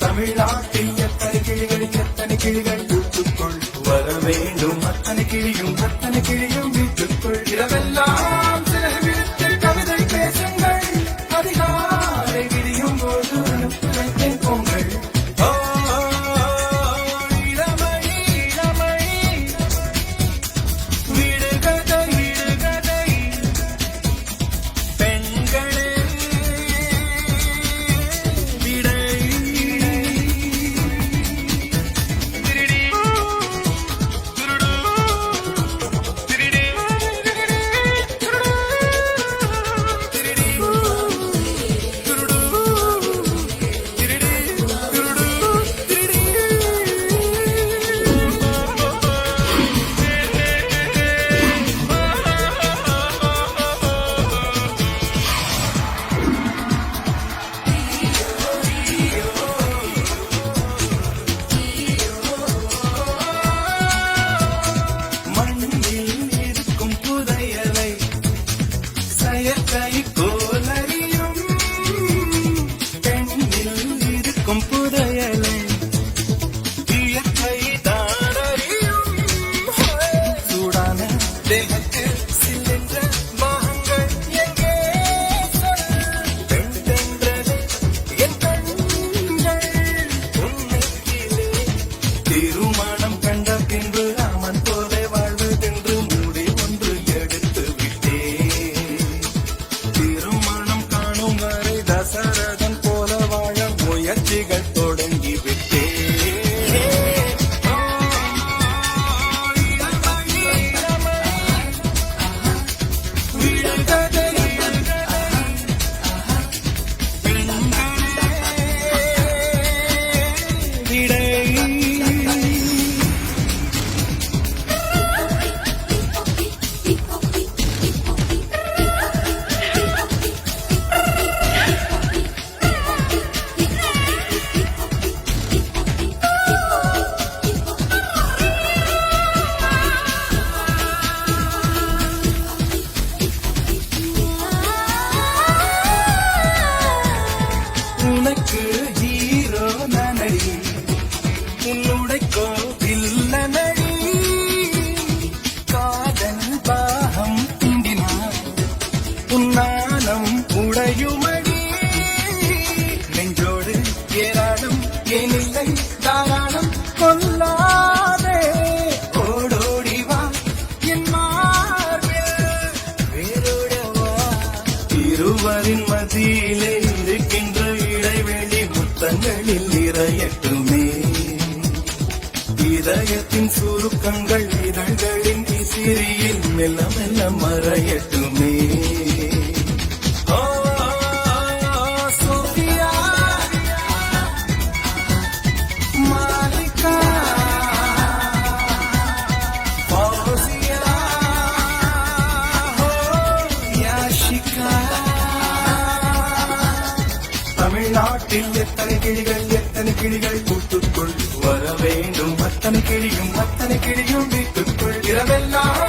தமிழ்நாட்டில் எத்தனை கிளிகள் எத்தனை கிளிகள் கூட்டுக்குள் வர வேண்டும் அத்தனை கிளியும் அத்தனை கிளியும் வீட்டுக்குள் இரவெல்லாம் சிறகு விடுத்து கவிதை பேசுங்கள் அதிகாலை விடியும் போது அனுப்புகிறேன் பொங்கல் இளமணி இளமணி விடுகதை விடுகதை பெண்களே விடை செயற்கை கோலறியும் பெண்ணில் இருக்கும் புதையலை இயற்கை தானறியும் சூடான தேகத்தில் சில்லென்ற பாகங்கள் எங்கே பெண் தென்றலே என் கண்கள் உன்னையிலே திருமணம் கண்ட பின்பு ராமன் போலே வாழ்வதென்று மூடி ஒன்று எடுத்து தசரதன் போல வாழ முயற்சிகள் தொடங்கி விட்டே உனக்கு ஹீரோ நடி உன்னுடைக்கோ இல்லனடி காதல் பாகம் திண்டினார் உன்னானம் உடையுமடி நெஞ்சோடு ஏராளம் ஏனில்லை தாராளம் கொல்லாதே ஓடோடிவா என் மார்பில் வேரோடவா இருவரின் மத்தியிலே இருக்கின்ற முத்தங்களில் நிறையட்டுமே இதயத்தின் சுருக்கங்கள் இதழ்களின் இசிறியில் மெல்ல மெல்ல மறையட்டுமே சோபியா மாலிகா ஃபௌசியா யாஷிகா தமிழ்நாட்டில் எத்தனை கிளிகள் கூட்டுக்குள் வர வேண்டும் அத்தனை கிளியும் வீட்டுக்குள் இரவெல்லாம்